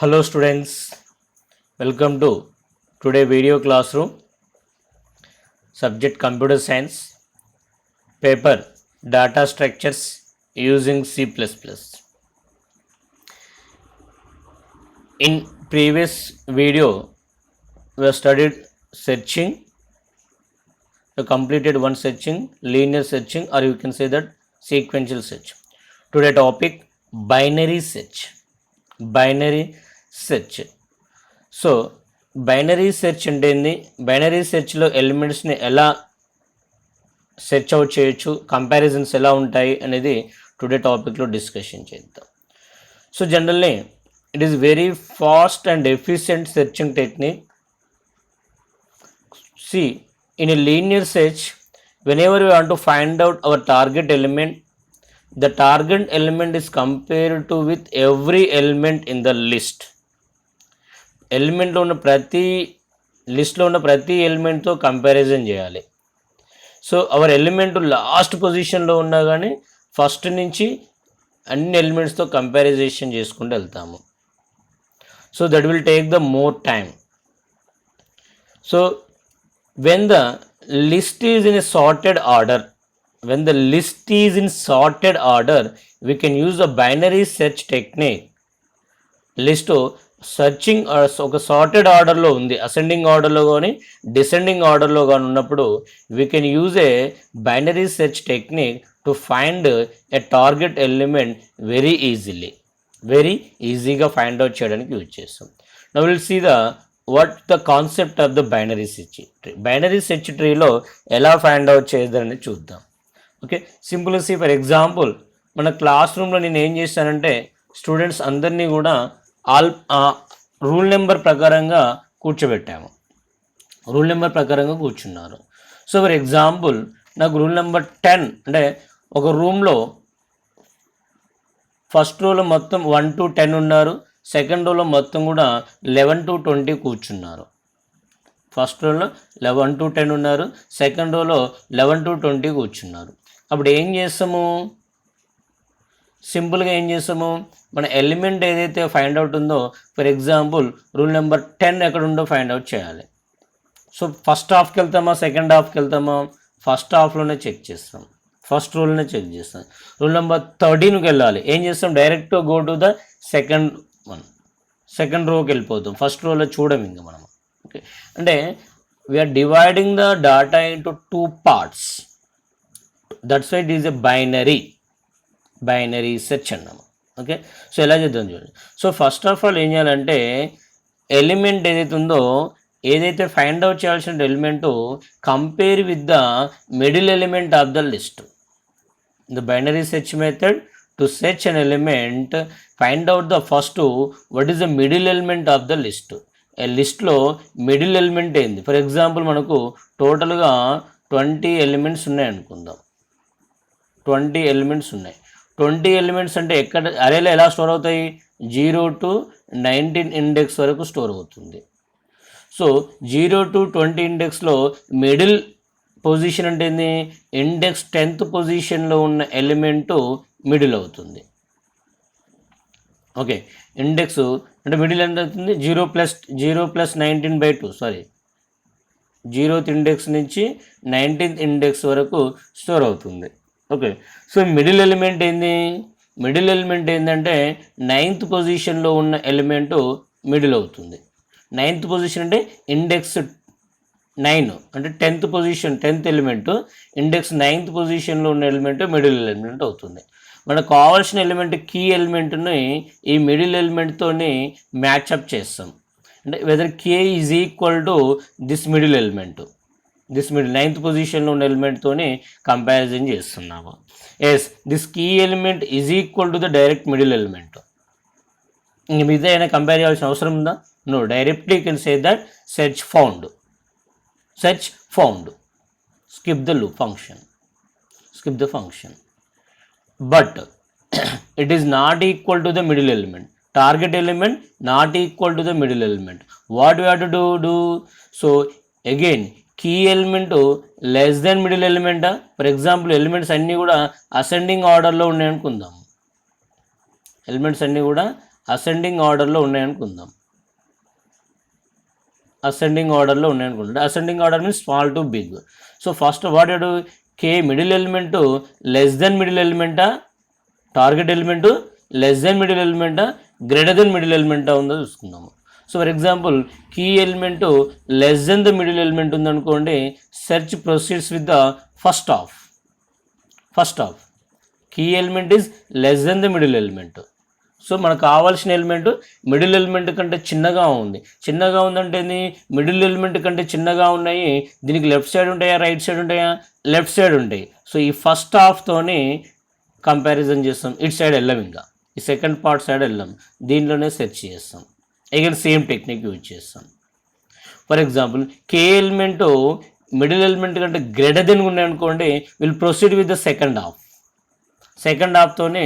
Hello students, welcome to today video classroom, subject computer science, paper data structures using C++. In previous video we have studied searching, we completed one searching, linear searching, or you can say that sequential search. Today topic binary search. So binary search అంటే ఏంది, binary సెర్చ్లో ఎలిమెంట్స్ని ఎలా search out చేయొచ్చు, comparisons ఎలా ఉంటాయి అనేది today టాపిక్లో discussion చేద్దాం. So generally it is very fast and efficient searching technique. See, in a linear search, whenever we want to find out our target element, the target element is compared to with every element in the list. ఎలిమెంట్లో ఉన్న ప్రతి లిస్ట్లో ఉన్న ప్రతి ఎలిమెంట్తో comparison చేయాలి. So our element last పొజిషన్లో ఉన్నా కానీ first నుంచి అన్ని ఎలిమెంట్స్తో కంపారిజేషన్ చేసుకుంటూ వెళ్తాము. So that will take the more time. So when the list is in a sorted order, we can use a binary search technique. List searching ఒక sorted ఆర్డర్లో ఉంది, అసెండింగ్ ఆర్డర్లో కానీ డిసెండింగ్ ఆర్డర్లో కానీ ఉన్నప్పుడు we can use a binary search technique to find a target element very ఈజీగా find out చేయడానికి యూజ్ చేస్తాం. Now will see what the concept of the binary search tree. Binary search ట్రీలో ఎలా ఫైండ్ అవుట్ చేద్దామని చూద్దాం. Okay, simple see for example మన class రూమ్లో నేను ఏం చేశానంటే స్టూడెంట్స్ అందరినీ కూడా రూల్ నెంబర్ ప్రకారంగా కూర్చోబెట్టాము. రూల్ నెంబర్ ప్రకారంగా కూర్చున్నారు. సో ఫర్ ఎగ్జాంపుల్ నాకు రూల్ నెంబర్ 10 అంటే ఒక రూమ్లో ఫస్ట్ రోలో మొత్తం 1 to 10 ఉన్నారు, సెకండ్ రోలో మొత్తం కూడా 11 to 20 కూర్చున్నారు. ఫస్ట్ రోలో 11 to 10 ఉన్నారు, సెకండ్ రోలో 11 to 20 కూర్చున్నారు. అప్పుడు ఏం చేస్తాము, సింపుల్గా ఏం చేస్తాము, మన ఎలిమెంట్ ఏదైతే ఫైండ్ అవుట్ ఉందో ఫర్ ఎగ్జాంపుల్ రూల్ నెంబర్ 10 ఎక్కడ ఉందో ఫైండ్ అవుట్ చేయాలి. సో ఫస్ట్ హాఫ్కి వెళ్తామా సెకండ్ హాఫ్కి వెళ్తామా, ఫస్ట్ హాఫ్లోనే చెక్ చేస్తాం, ఫస్ట్ రూల్నే చెక్ చేస్తాం. రూల్ నెంబర్ 13కి వెళ్ళాలి, ఏం చేస్తాం, direct go to the second రోకి వెళ్ళిపోతాం, ఫస్ట్ రోలో చూడం ఇంకా మనం. ఓకే, అంటే we are dividing the data into 2 parts. That's why it is a binary search అన్నాము. ఓకే, సో ఎలా చేద్దాం చూడండి. సో ఫస్ట్ ఆఫ్ ఆల్ ఏం చేయాలంటే ఎలిమెంట్ ఏదైతే ఉందో, ఏదైతే ఫైండ్ అవుట్ చేయాల్సిన element compare with the middle element of the list. The binary search method to search an element, find out the first what is the middle element of the list. లిస్ట్లో middle element ఏంది, for example మనకు టోటల్గా 20 elements ఉన్నాయి అనుకుందాం. 20 elements ఉన్నాయి. 20 elements అంటే ఎక్కడ అరేలో ఎలా స్టోర్ అవుతాయి, 0 to 19 ఇండెక్స్ వరకు స్టోర్ అవుతుంది. సో 0 to 20 ఇండెక్స్లో మిడిల్ పొజిషన్ అంటే ఏంది, ఇండెక్స్ 10th పొజిషన్లో ఉన్న ఎలిమెంటు మిడిల్ అవుతుంది. ఓకే, ఇండెక్స్ అంటే మిడిల్ ఎంత అవుతుంది, 0 + 19/2, 0th ఇండెక్స్ నుంచి 19th ఇండెక్స్ వరకు స్టోర్ అవుతుంది. ఓకే, సో మిడిల్ ఎలిమెంట్ ఏంటంటే 9th పొజిషన్లో ఉన్న ఎలిమెంటు మిడిల్ అవుతుంది. 9th పొజిషన్ అంటే ఇండెక్స్ 9 అంటే 10th position, 10th element index 9th పొజిషన్లో ఉన్న ఎలిమెంట్ మిడిల్ ఎలిమెంట్ అవుతుంది. మనకు కావాల్సిన ఎలిమెంట్ కీ ఎలిమెంట్ని ఈ మిడిల్ ఎలిమెంట్తోని మ్యాచ్అప్ చేస్తాం. అంటే whether key is equal to this middle element, this middle 9th పొజిషన్లో ఉన్న ఎలిమెంట్తోని కంపారిజన్ చేస్తున్నాము. Yes, this key element is equal to the direct middle element. ఇంక మిగతా అయినా కంపేర్ చేయాల్సిన అవసరం ఉందా? No, directly you can say that search found. Skip the loop function, skip the function, but it is not equal to the middle element. Target element not equal to the middle element. What we have to do? So again, key element less than middle element. For example, elements అన్నీ కూడా ascending ఆర్డర్లో ఉన్నాయి అనుకుందాం. Elements అన్నీ కూడా ascending ఆర్డర్లో ఉన్నాయనుకుందాం. Ascending ఆర్డర్లో ఉన్నాయనుకుంటే ascending order means small to big. So first what you K middle element less than middle ఎలిమెంటా, target element less than middle ఎలిమెంటా, గ్రేటర్ దెన్ మిడిల్ ఎలిమెంటా ఉందో చూసుకుందాము. So for example key element less than the middle element ఉందనుకోండి, search proceeds with the first of key element is less than the middle element. So మనకు కావాల్సిన element middle element కంటే చిన్నగా ఉందంటే middle element కంటే చిన్నగా ఉన్నాయి. దీనికి లెఫ్ట్ సైడ్ ఉంటాయా రైట్ సైడ్ ఉంటాయా? లెఫ్ట్ సైడ్ ఉంటాయి. సో ఈ ఫస్ట్ హాఫ్తోని కంపారిజన్ చేస్తాం, ఇటు సైడ్ వెళ్ళాం, ఇంకా ఈ సెకండ్ పార్ట్ సైడ్ వెళ్ళాం, దీంట్లోనే సెర్చ్ చేస్తాం. అగైన్ సేమ్ టెక్నిక్ యూజ్ చేస్తాం. For example K element middle element కంటే గ్రేటర్ దెన్ ఉన్నాయనుకోండి, will proceed with the second హాఫ్తోనే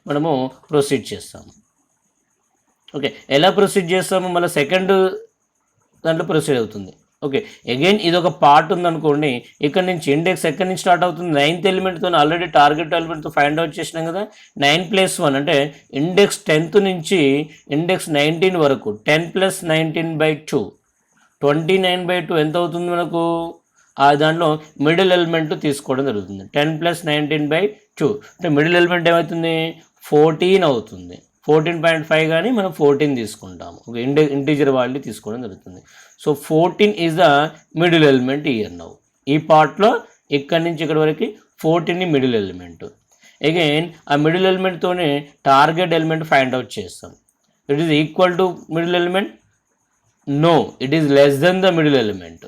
మనము ప్రొసీడ్ చేస్తాము. ఓకే, ఎలా ప్రొసీడ్ చేస్తాము? మళ్ళీ సెకండ్ దాంట్లో ప్రొసీడ్ అవుతుంది. ఓకే, అగైన్ ఇది ఒక పార్ట్ ఉందనుకోండి, ఇక్కడ నుంచి ఇండెక్స్ ఎక్కడి నుంచి స్టార్ట్ అవుతుంది? 9th ఎలిమెంట్తో ఆల్రెడీ టార్గెట్ ఎలిమెంట్తో ఫైండ్ అవుట్ చేసినాం కదా. 9+1 అంటే ఇండెక్స్ 10th నుంచి ఇండెక్స్ 19 వరకు 10 + 19/2 29/2 ఎంత అవుతుంది మనకు? ఆ దాంట్లో మిడిల్ ఎలిమెంట్ తీసుకోవడం జరుగుతుంది. 10 + 19/2 అంటే మిడిల్ ఎలిమెంట్ ఏమవుతుంది? 14 అవుతుంది. 14.5 కానీ మనం 14 తీసుకుంటాము. ఒక ఇంటీజర్ వాల్యూ తీసుకోవడం జరుగుతుంది. So 14 is the middle element here now. ఈ పార్ట్లో ఇక్కడి నుంచి ఇక్కడ వరకు 14 మిడిల్ ఎలిమెంట్. అగైన్ ఆ మిడిల్ ఎలిమెంట్తోనే టార్గెట్ ఎలిమెంట్ ఫైండ్ అవుట్ చేస్తాం. It is equal to middle element? No, it is less than the middle element.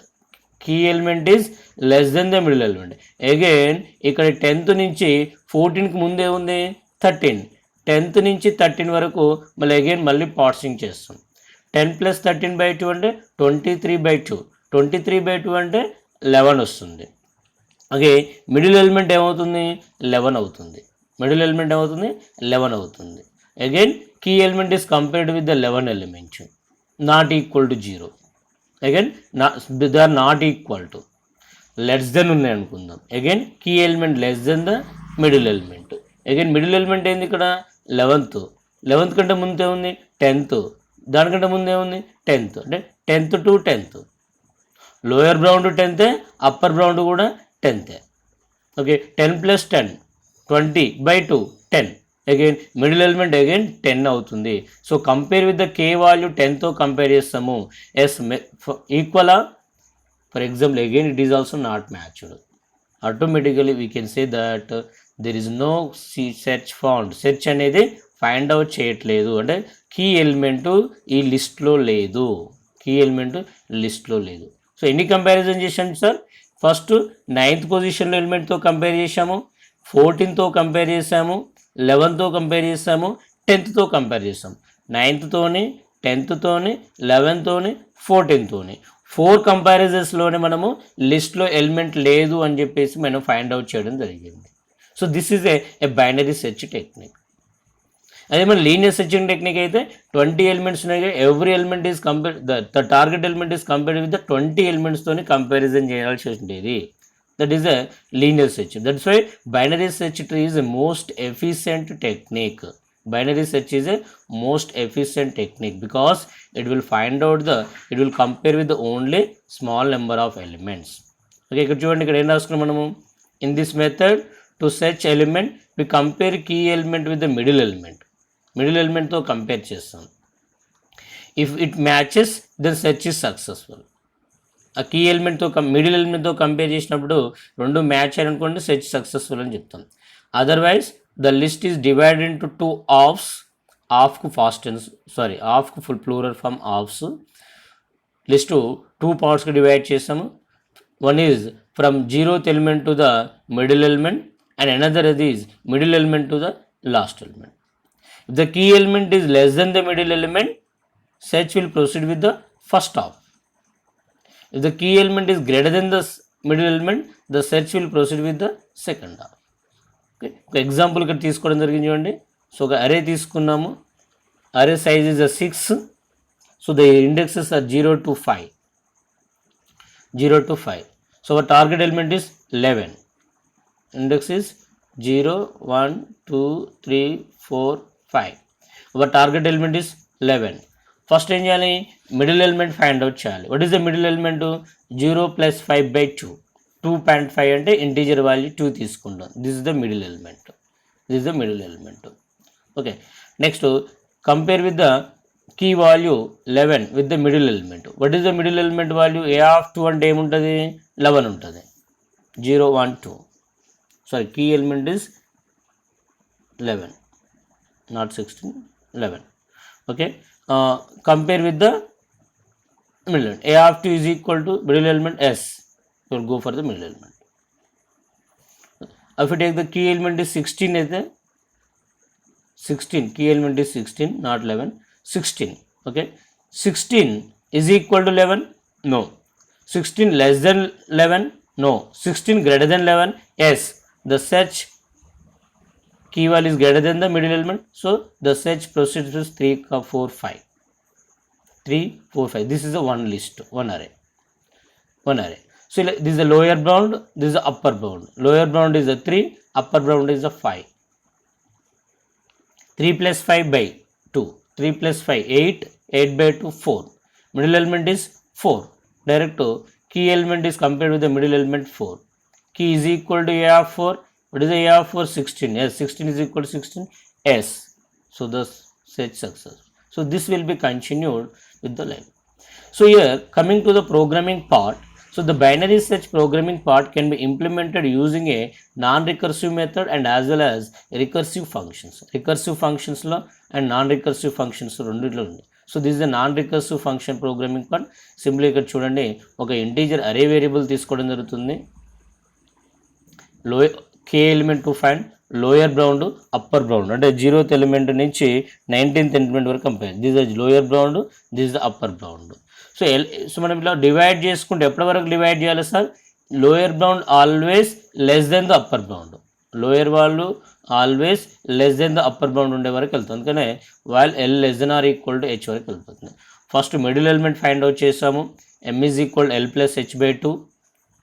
Key element is less than the middle element. Again ఇక్కడ 10th నుంచి 14కి ముందే ఉంది 13. 10th నుంచి 13 వరకు మళ్ళీ పార్సింగ్ చేస్తాం. 10 + 13/2 అంటే 23/2. 23/2 అంటే 11 వస్తుంది. ఓకే, మిడిల్ ఎలిమెంట్ ఏమవుతుంది? 11 అవుతుంది. మిడిల్ ఎలిమెంట్ ఏమవుతుంది? 11 అవుతుంది. Again key element is compared with the 11 element, not equal to 0. Again they are not equal to, less than ఉన్నాయి అనుకుందాం. Again key element less than the middle element. Again middle element ఏంది ఇక్కడ? 11th కంటే ముందే ఉంది 10th, దానికంటే ముందే ఉంది 10th అంటే 10th to 10th. Lower bound 10th, upper bound కూడా 10th. Okay, 10 + 10 20/2 10. Again middle element again 10 అవుతుంది. So compare with the K value 10తో కంపేర్ చేస్తాము. ఎస్ ఈక్వలా? For example again it is also not matched. Automatically we can say that there is no search found. Search అనేది find out చేయట్లేదు, అంటే key element ఈ లిస్ట్లో లేదు. So ఎన్ని కంపారిజన్ చేశాం సార్? ఫస్ట్ 9th పొజిషన్లో ఎలిమెంట్తో కంపేర్ చేశాము, 14తో కంపేర్ చేసాము, 11తో కంపేర్ చేసాము, 10తో కంపేర్ చేసాము. 9th-తోని 10th-తోని 11th-తోని 14th-తోని 4 కంపారిజన్స్లోనే మనము లిస్ట్లో ఎలిమెంట్ లేదు అని చెప్పేసి మనం ఫైండ్ అవుట్ చేయడం జరిగింది. So this is a binary search technique. అదే మన లీనియర్ సెర్చింగ్ టెక్నిక్ అయితే 20 ఎలిమెంట్స్ ఉన్నాయి, every element is the target element is compared with the 20 ఎలిమెంట్స్తోని కంపారిజన్ చేయాల్సి ఉండేది. That is a linear search. That's why binary search tree is a most efficient technique. Binary search is a most efficient technique because it will compare with the only small number of elements. Okay, ఇక్కడ చూడండి, ఇక్కడ ఏం రాసుకున్నాం మనము? In this method to search element we compare key element with the middle element తో compare చేస్తాం. If it matches then search is successful. ఆ key ఎలిమెంట్తో మిడిల్ ఎలిమెంట్తో కంపేర్ చేసినప్పుడు రెండు మ్యాచ్ అని అనుకోండి, సెర్చ్ సక్సెస్ఫుల్ అని చెప్తాం. Otherwise the list is divided into 2 halves. హాఫ్కు full plural form halves. List 2 partsకి డివైడ్ చేస్తాము. One is from 0th element to the middle element and another is middle element to the last element. If the key element is less than the middle element, search will proceed with the first half. If the key element is greater than the middle element, the search will proceed with the second half. Okay, ఒక example ఇక్కడ తీసుకోవడం జరిగింది చూడండి. So ఒక array తీసుకున్నాము, array size is 6. So the indexes are 0 to 5. So our target element is 11. Index is 0, 1, 2, 3, 4, 5. Our target element is 11. First ఏం చేయాలి, middle element find out చేయాలి. What is the middle element? 0 + 5/2. 2.5 అంటే integer value 2 తీసుకుంటాం. This is the middle element. Okay, next compare with the key value 11 with the middle element. What is the middle element value? A(2) అంటే ఏముంటుంది? 11 ఉంటుంది. 0 1 2. Sorry, key element is 11, not 16, 11. Okay, compare with the middle element. A(2) is equal to middle element S. You will go for the middle element. If you take the key element is 16, is the 16, key element is 16, not 11, 16. Okay, 16 is equal to 11? No. 16 less than 11? No. 16 greater than 11? Yes. The such key value is greater than the middle element, so the search proceeds with 3 4 5. 3 4 5. This is a one list, one array. So this is the lower bound, this is the upper bound. Lower bound is the 3, upper bound is the 5. 3 + 5/2. 3 + 5 8. 8/2 4. Middle element is 4. Direct key element is compared with the middle element 4. Key is equal to A(4). What is the A(4)? 16. Yes, 16 is equal to 16. S. So the search success. So this will be continued with the line. So here coming to the programming part. So the binary search programming part can be implemented using a non-recursive method and as well as recursive functions. Recursive functions lo and non-recursive functions రెండిట్లో ఉంది. So this is the non-recursive function programming part. Simply ఇక్కడ చూడండి, ఒక integer అరే variable తీసుకోవడం జరుగుతుంది. k element to find lower bound, upper bound, అంటే 0th element నుంచి 19th ఎలిమెంట్ వరకు compare. This is lower bound, this is the upper bound. So మనం ఇలా డివైడ్ చేసుకుంటే ఎప్పటి వరకు డివైడ్ చేయాలి sir? Lower bound always less than the upper bound. Lower వాళ్ళు always less than the upper bound ఉండే వరకు వెళ్తుంది. అందుకనే వైల్ L <= H వరకు వెళ్ళిపోతుంది. First middle element find out చేసాము. M = L + H/2.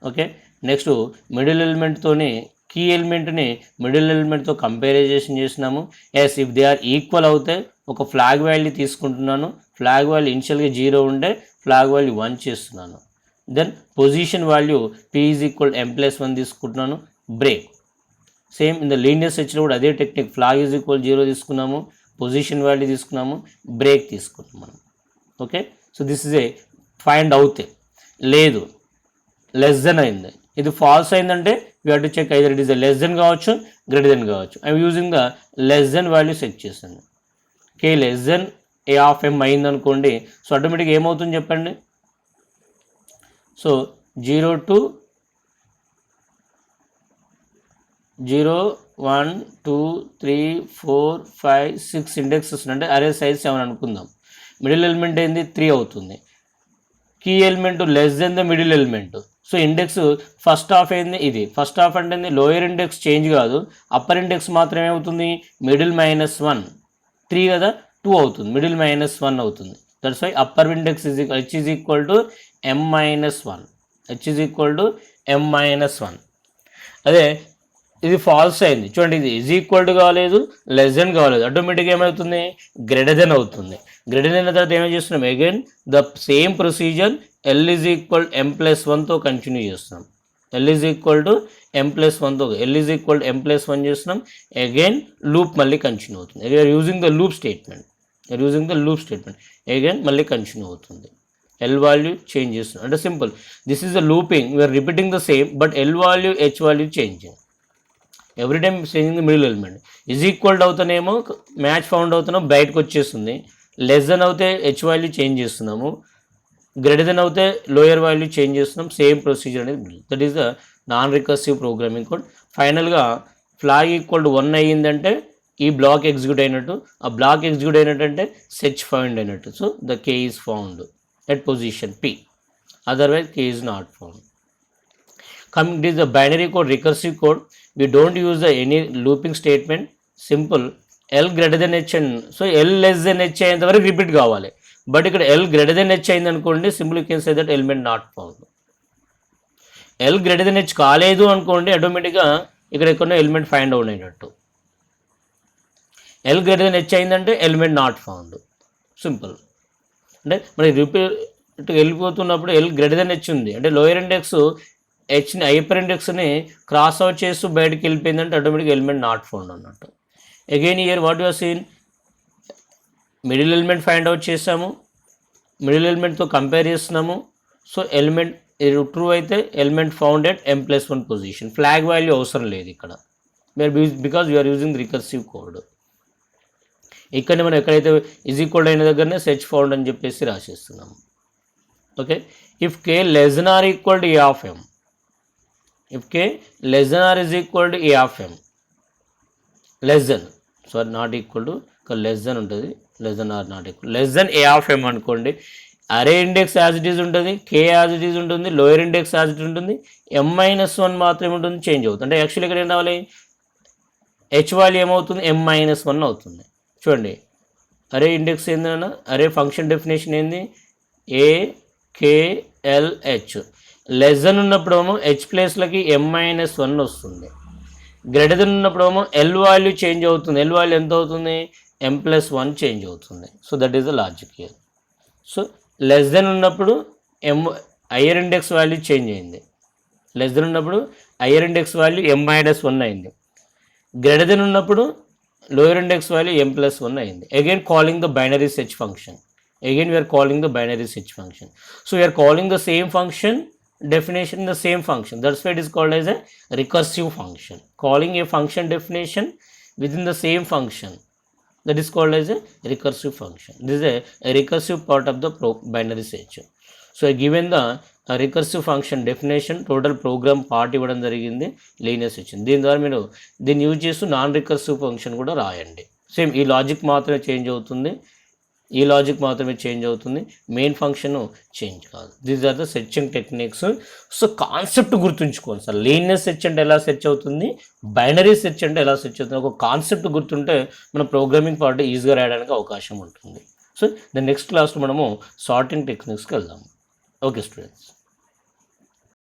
Okay, next middle ఎలిమెంట్తోని కీ ఎలిమెంట్ని మిడిల్ ఎలిమెంట్తో కంపారిజేషన్ చేసినాము. Yes, if they are equal అవుతే ఒక ఫ్లాగ్ వాల్యూ తీసుకుంటున్నాను. ఫ్లాగ్ వాల్యూ ఇనిషియల్గా 0 ఉండే, ఫ్లాగ్ వాల్యూ 1 చేస్తున్నాను. Then position value P = M + 1 తీసుకుంటున్నాను. Break. Same in the linear సెర్చ్లో కూడా అదే టెక్నిక్. ఫ్లాగ్ = 0 తీసుకున్నాము, పొజిషన్ వాల్యూ తీసుకున్నాము, బ్రేక్ తీసుకున్నాం మనం. Okay, so this is a find అవుతే. లేదు, లెస్ దెన్ అయింది, ఇది ఫాల్స్ అయిందంటే we have to check either it is less than కావచ్చు, గ్రేటర్ దెన్ కావచ్చు. I using the less than value set చేస్తాను. k < A(m) అయింది అనుకోండి. సో ఆటోమేటిక్గా ఏమవుతుంది చెప్పండి? సో 0 to 0 1 2 3 4 5 6 ఇండెక్సెస్ అంటే అరే సైజ్ 7 అనుకుందాం. మిడిల్ ఎలిమెంట్ ఏంది? 3 అవుతుంది. Key element less than the middle element. So index first half ఏంది? ఇది ఫస్ట్ హాఫ్ అంటే లోయర్ ఇండెక్స్ చేంజ్ కాదు, అప్పర్ ఇండెక్స్ మాత్రమే అవుతుంది. మిడిల్ -1, 3 కదా, 2 అవుతుంది. మిడిల్ -1 అవుతుంది. That's why upper index H = M-1. H = M-1. అదే ఇది ఫాల్స్ అయింది చూడండి, ఇది ఈక్వల్ టు కాలేదు, లెస్ దెన్ కాలేదు, ఆటోమేటిక్గా ఏమవుతుంది? గ్రేటర్ దెన్ అవుతుంది. గ్రేటర్ దెన్ తర్వాత ఏమేమి చేస్తున్నాం? Again the same procedure L = M + 1తో కంటిన్యూ చేస్తున్నాం. L = M + 1తో L = M + 1 చేస్తున్నాం. అగైన్ లూప్ మళ్ళీ కంటిన్యూ అవుతుంది. You are using the loop statement. Again మళ్ళీ కంటిన్యూ అవుతుంది. L వాల్యూ చేంజ్ చేస్తున్నాం అంటే simple. This is the looping, we are repeating the same but L value H value changing. Every time changing the middle element. Equal అవుతానేమో match found అవుతున్నాం, బయటకు వచ్చేస్తుంది. Less than అవుతే H value change చేస్తున్నాము, greater than అవుతే lower value change చేస్తున్నాం. Same procedure అనేది. That is the non recursive programming code. ఫైనల్గా ఫ్లాగ్ = 1 అయ్యిందంటే ఈ బ్లాక్ ఎగ్జిక్యూట్ అయినట్టు, ఆ బ్లాక్ ఎగ్జిక్యూట్ అయినట్టు సెర్చ్ ఫౌండ్ అయినట్టు. So the K is found at position P, otherwise K is not found. Coming to the binary code, recursive code, we don't use any looping statement. Simple, L greater than H and so L less than H అయ్యేంత వరకు repeat కావాలి. But ఇక్కడ L greater than H అయింది అనుకోండి, simple you can say that element not found. L greater than H కాలేదు అనుకోండి, ఆటోమేటిక్గా ఇక్కడ ఎక్కడో ఎలిమెంట్ ఫైండ్ అవుట్ అయినట్టు. ఎల్ గ్రేటర్ దెన్ హెచ్ అయిందంటే ఎలిమెంట్ నాట్ ఫౌండ్, సింపుల్. అంటే మనకి రిపీట్ వెళ్ళిపోతున్నప్పుడు ఎల్ గ్రేటర్ దెన్ హెచ్ ఉంది అంటే లోయర్ ఇండెక్స్ హెచ్ని హైపర్ ఇండెక్స్ని క్రాస్ అవుట్ చేస్తూ బయటకు వెళ్ళిపోయిందంటే ఆటోమేటిక్ ఎలిమెంట్ నాట్ ఫౌండ్ అన్నట్టు. Again here what your seen, middle element find out చేసాము, మిడిల్ ఎలిమెంట్తో కంపేర్ చేస్తున్నాము. సో ఎలిమెంట్ ట్రూ అయితే element found at m+1 position. Flag value అవసరం లేదు ఇక్కడ, because you are using recursive code. ఇక్కడ మనం ఎక్కడైతే ఈజ్ ఈక్వల్ అయిన దగ్గరనే సెర్చ్ ఫౌండ్ అని చెప్పేసి రాసేస్తున్నాము. Okay, if k less than or equal to a of m, if k less than or is equal to a of m, less than, sorry not equal to, ఇక్కడ less than ఉంటుంది, less than or not equal, less than a of m అనుకోండి, array index as it is ఉంటుంది, k as it is ఉంటుంది, lower index as it ఉంటుంది, m-1 మాత్రమే ఉంటుంది, change అవుతుంది. అంటే యాక్చువల్లీ ఇక్కడ ఏం రావాలి, h వాల్యూ ఏమవుతుంది, m-1 అవుతుంది. చూడండి అరే ఇండెక్స్ ఏందన్నా, అరే ఫంక్షన్ డెఫినేషన్ ఏంది, AKLH. లెస్ దెన్ ఉన్నప్పుడు ఏమో హెచ్ ప్లేస్లకి m-1 వస్తుంది, గ్రేటర్ దెన్ ఉన్నప్పుడు ఏమో ఎల్ వాల్యూ చేంజ్ అవుతుంది, ఎల్ వాల్యూ ఎంత అవుతుంది, m+1 చేంజ్ అవుతుంది. So that is the logic here. So less than ఉన్నప్పుడు హయ్యర్ ఇండెక్స్ వాల్యూ చేంజ్ అయింది, లెస్ దెన్ ఉన్నప్పుడు హయ్యర్ ఇండెక్స్ వాల్యూ m-1 అయింది, గ్రేటర్ దెన్ ఉన్నప్పుడు లోయర్ ఇండెక్స్ వాల్యూ m+1 అయింది. Again calling the binary search function, again we are calling the binary search function. So we are calling the same function definition in the same function, that's why it is called as a recursive function. Calling a function definition within the same function, that is called as a recursive function. This is a recursive part of the binary search. So I given the recursive function definition, total program part ఇవ్వడం జరిగింది, linear search. దీని ద్వారా మీరు దీన్ని use చేస్తూ non recursive function కూడా రాయండి. Same ఈ లాజిక్ మాత్రమే చేంజ్ అవుతుంది, ఈ లాజిక్ మాత్రమే చేంజ్ అవుతుంది, మెయిన్ ఫంక్షన్ చేంజ్ కాదు. These are the searching techniques. So concept గుర్తుంచుకోండి సార్, లీనియర్ సెర్చ్ అంటే ఎలా సెర్చ్ అవుతుంది, బైనరీ సెర్చ్ అంటే ఎలా సెర్చ్ అవుతుంది, ఒక కాన్సెప్ట్ గుర్తుంటే మన ప్రోగ్రామింగ్ పార్ట్ ఈజీగా రాయడానికి అవకాశం ఉంటుంది. సో ద నెక్స్ట్ క్లాస్లో మనము సార్టింగ్ టెక్నిక్స్కి వెళ్దాము. Okay students.